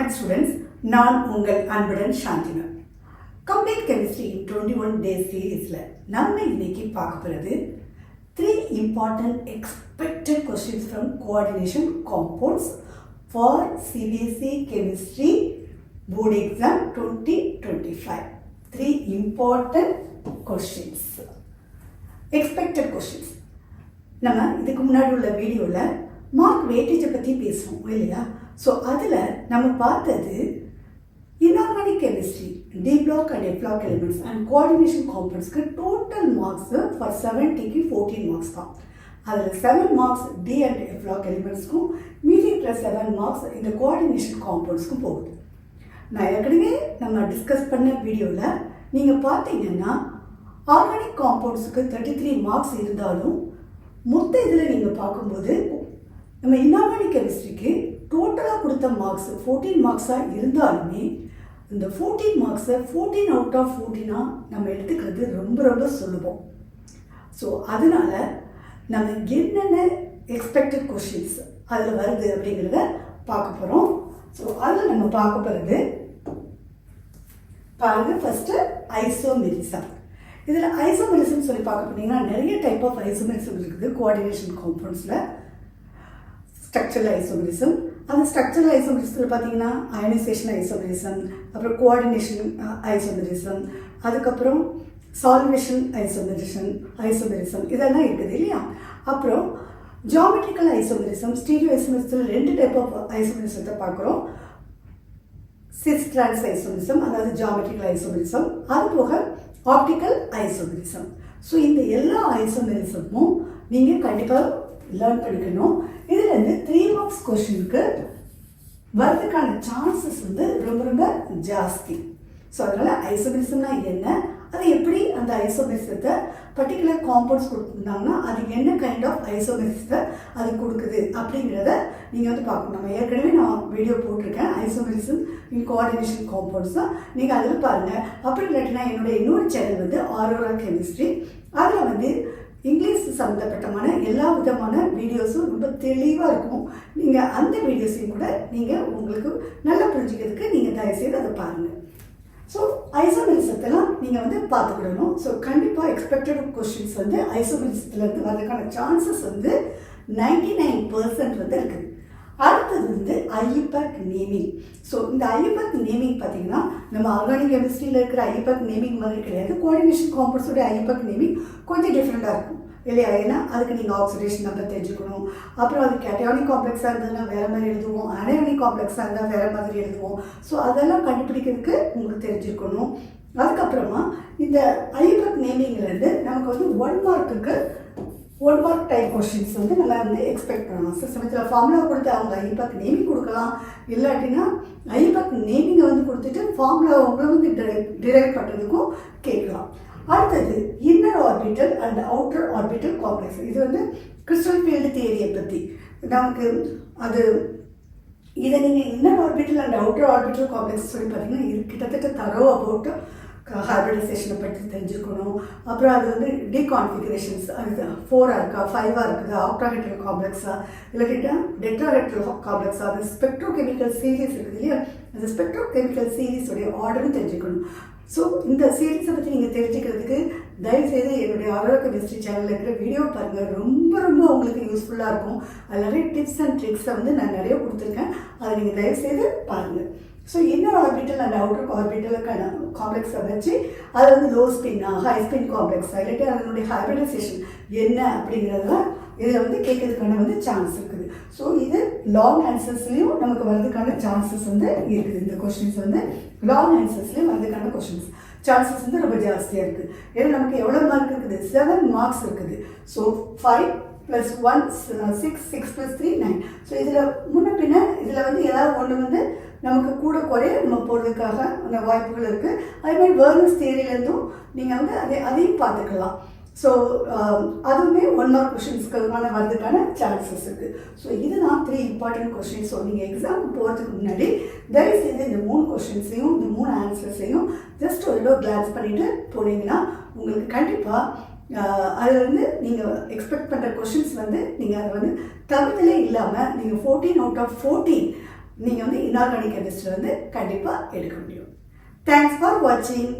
Hi students, நான் உங்கள் அன்புடன் சாந்தினா. Complete Chemistry in 21 Days Series நம்ம இன்னைக்கு பார்க்க போகிறது 3 important expected questions from coordination compounds for CBSE Chemistry Board Exam 2025. 3 important questions. Expected questions. நம்ம இதுக்கு முன்னாடி உள்ள வீடியோவில் மார்க் வெயிட்டேஜை பற்றி பேசுவோம் இல்லையா? ஸோ அதில் நம்ம பார்த்தது inorganic chemistry D block and F block elements and coordination காம்பவுண்ட்ஸ்க்கு டோட்டல் மார்க்ஸ் ஃபார் 70க்கு 14 மார்க்ஸ் தான். அதில் 7 marks D and F block எலிமெண்ட்ஸ்க்கும் மீதி ப்ளஸ் 7 மார்க்ஸ் இந்த கோஆர்டினேஷன் காம்பவுண்ட்ஸ்க்கும் போகுது. நான் ஏற்கனவே நம்ம டிஸ்கஸ் பண்ண வீடியோவில் நீங்கள் பார்த்தீங்கன்னா ஆர்கானிக் காம்பவுண்ட்ஸுக்கு 33 மார்க்ஸ் இருந்தாலும் மொத்த இதில் நீங்கள் பார்க்கும்போது நம்ம இன்ஆர்கானிக் கெமிஸ்ட்ரிக்கு டோட்டலாக கொடுத்த மார்க்ஸ் 14 மார்க்ஸாக இருந்தாலுமே இந்த 14 மார்க்ஸை 14 அவுட் ஆஃப் 14 நம்ம எடுத்துக்கிறது ரொம்ப ரொம்ப சுலபம். ஸோ அதனால் நம்ம என்னென்ன எக்ஸ்பெக்டட் கொஷின்ஸ் அதில் வருது அப்படிங்கிறத பார்க்க போகிறோம். ஸோ அதில் நம்ம பார்க்க போகிறது பாருங்கள், ஃபஸ்ட்டு ஐசோமெரிசம். இதில் ஐசோமெரிசம் சொல்லி பார்க்க போனீங்கன்னா நிறைய டைப் ஆஃப் ஐசோமெரிசம் இருக்குது கோஆர்டினேஷன் காம்பவுண்ட்ஸில். ஸ்ட்ரக்சரல் ஐசோமெரிசம், அந்த ஸ்ட்ரக்சரல் ஐசோமெரிசத்தில் பார்த்தீங்கன்னா அயனைசேஷன் ஐசோமெரிசம், அப்புறம் கோஆர்டினேஷன் ஐசோமெரிசம், அதுக்கப்புறம் சால்வேஷன் ஐசோமெரிசம் இதெல்லாம் இருக்குது இல்லையா? அப்புறம் ஜியாமெட்ரிக்கல் ஐசோமெரிசம், ஸ்டீரியோ ஐசோமெரிசத்தில் 2 டைப் ஆஃப் ஐசோமெரிசத்தை பார்க்குறோம். சிஸ் டிரான்ஸ் ஐசோமெரிசம், அதாவது ஜியாமெட்ரிக்கல் ஐசோமெரிசம், அது போக ஆப்டிக்கல் ஐசோமெரிசம். ஸோ இந்த எல்லா ஐசோமெரிசமும் நீங்கள் கண்டிப்பாக லேர்ன் பண்ணிக்கணும். இதுலேருந்து 3 மார்க்ஸ் கொஷினுக்கு வரதுக்கான சான்சஸ் ரொம்ப ரொம்ப ஜாஸ்தி. ஸோ அதனால் ஐசோமெரிசம்னா என்ன, அது எப்படி அந்த ஐசோமெரிசத்தை பர்டிகுலர் காம்பவுண்ட்ஸ் கொடுத்துருந்தாங்கன்னா அது என்ன கைண்ட் ஆஃப் ஐசோமெரிசத்தை அது கொடுக்குது அப்படிங்கிறத நீங்கள் பார்க்கணும். நம்ம ஏற்கனவே நான் வீடியோ போட்டிருக்கேன் ஐசோமெரிசம் இன் கோஆர்டினேஷன் காம்பவுண்ட்ஸ் தான், நீங்கள் அதில் பாருங்கள். அப்படி இல்லாட்டினா என்னுடைய இன்னொரு சேனல் ஆரோரா கெமிஸ்ட்ரி, அதில் இங்கிலீஷ் சம்மந்தப்பட்டமான எல்லா விதமான வீடியோஸும் ரொம்ப தெளிவாக இருக்கும். நீங்கள் அந்த வீடியோஸையும் கூட நீங்கள் உங்களுக்கு நல்லா புரிஞ்சுக்கிறதுக்கு நீங்கள் தயவுசெய்து அதை பாருங்கள். ஸோ ஐசோமெரிசத்தெல்லாம் நீங்கள் பார்த்துக்கிடணும். ஸோ கண்டிப்பாக எக்ஸ்பெக்டட் கொஸ்டின்ஸ் ஐசோமெரிசத்துலேருந்து வரதுக்கான சான்சஸ் 99% இருக்குது. அடுத்தது ஐயுபேக் நேமிங். ஸோ இந்த ஐயுபேக் நேமிங் பார்த்தீங்கன்னா நம்ம ஆர்கானிக் கெமிஸ்ட்ரியில் இருக்கிற ஐயுபேக் நேமிங் மாதிரி கிடையாது. கோஆர்டினேஷன் காம்பவுண்ட்ஸோட ஐயுபேக் நேமிங் கொஞ்சம் டிஃப்ரெண்ட்டாக இருக்கும் இல்லையா? ஏன்னா அதுக்கு நீங்கள் ஆக்சிடேஷன் நம்பர் தெரிஞ்சுக்கணும். அப்புறம் அது கேட்டயானிக் காம்ப்ளெக்ஸாக இருந்ததுன்னா வேறு மாதிரி எழுதுவோம், அனயானிக் காம்ப்ளெக்ஸாக இருந்தால் வேறு மாதிரி எழுதுவோம். ஸோ அதெல்லாம் கண்டுபிடிக்கிறதுக்கு உங்களுக்கு தெரிஞ்சிருக்கணும். அதுக்கப்புறமா இந்த ஐயுபேக் நேமிங்லேருந்து நமக்கு 1 மார்க்குக்கு 1 மார்க் டைப் கொஸ்டின்ஸ் நம்ம எக்ஸ்பெக்ட் பண்ணலாம். சில சமயத்தில் ஃபார்முலா கொடுத்து அவங்க ஐயுபேக் நேமிங் கொடுக்கலாம், இல்லாட்டினா ஐயுபேக் நேமிங்கை கொடுத்துட்டு ஃபார்முலாவை டிரைவ் பண்ணுறதுக்கும் கேட்கலாம். அடுத்தது inner orbital and outer orbital complex. இது கிறிஸ்டல் ஃபீல்டு தியரியை பற்றி நமக்கு அது இதை நீங்கள் inner orbital and outer orbital complex சொல்லி பார்த்தீங்கன்னா இது கிட்டத்தட்ட தரோ அபவுட் ஹைப்ரிடைசேஷனை பற்றி தெரிஞ்சுக்கணும். அப்புறம் அது டிகான்ஃபிகரேஷன்ஸ், அது 4ஆக இருக்கா 5ஆக இருக்குது, ஆக்டாஹெட்ரல் காம்ப்ளெக்ஸா இல்லாட்டிட்டா டெட்ராஹெட்ரல் காம்ப்ளெக்ஸா, அது ஸ்பெக்ட்ரோகெமிக்கல் சீரீஸ் இருக்குது இல்லையா? அந்த ஸ்பெக்ட்ரோகெமிக்கல் சீரீஸோடைய ஆர்டரும் தெரிஞ்சுக்கணும். ஸோ இந்த சீரீஸை பற்றி நீங்கள் தெரிஞ்சுக்கிறதுக்கு தயவுசெய்து என்னுடைய ஆரோரா கெமிஸ்ட்ரி சேனலில் இருக்கிற வீடியோ பாருங்கள். ரொம்ப ரொம்ப உங்களுக்கு யூஸ்ஃபுல்லாக இருக்கும். அதில் நிறைய டிப்ஸ் அண்ட் ட்ரிக்ஸை நான் நிறைய கொடுத்துருக்கேன், அதை நீங்கள் தயவுசெய்து பாருங்கள். So inner orbital and outer ஆர்பிட்டலுக்கான காம்ப்ளெக்ஸை வச்சு அதை லோ ஸ்பின்னா ஹை ஸ்பின் காம்ப்ளெக்ஸாக இல்லாட்டி அதனுடைய ஹைப்ரிடைசேஷன் என்ன அப்படிங்கிறதெல்லாம் இதில் கேட்கறதுக்கான சான்ஸ் இருக்குது. ஸோ இது லாங் ஆன்சர்ஸ்லேயும் நமக்கு வர்றதுக்கான சான்சஸ் இருக்குது. இந்த கொஷின்ஸ் லாங் ஆன்சர்ஸ்லேயும் வர்றதுக்கான கொஷின்ஸ் சான்சஸ் ரொம்ப ஜாஸ்தியாக இருக்குது. ஏன்னா நமக்கு எவ்வளோ மார்க் இருக்குது? 7 மார்க்ஸ் இருக்குது. ஸோ 5 + 1 6, 6 + 3 9. ஸோ இதில் முன்ன பின்ன இதில் ஏதாவது ஒன்று நமக்கு கூட குறைய நம்ம போகிறதுக்காக அந்த வாய்ப்புகள் இருக்குது. அதேமாதிரி வேர்னஸ் தியரியிலேருந்தும் நீங்கள் அதையும் பார்த்துக்கலாம். ஸோ அதுவுமே 1 மார்க் கொஷின்ஸ்க்கான வரதுக்கான சான்சஸ் இருக்குது. ஸோ இதுதான் 3 இம்பார்ட்டன்ட் கொஷின்ஸ். ஸோ நீங்கள் எக்ஸாமுக்கு போகிறதுக்கு முன்னாடி தயவுசெய்து இந்த 3 கொஷின்ஸையும் இந்த 3 ஆன்சர்ஸையும் ஜஸ்ட் ஒரு கிளான்ஸ் பண்ணிவிட்டு போனீங்கன்னா உங்களுக்கு கண்டிப்பாக அதில் நீங்கள் எக்ஸ்பெக்ட் பண்ணுற கொஷின்ஸ் நீங்கள் அதை தவிர்த்தலே இல்லாமல் நீங்கள் 14 அவுட் ஆஃப் 14 நீங்கள் வந்து இன்ஆர்கானிக் கெமிஸ்ட்ரி வந்து கண்டிப்பாக எடுக்க முடியும். தேங்க்ஸ் ஃபார் வாட்சிங்.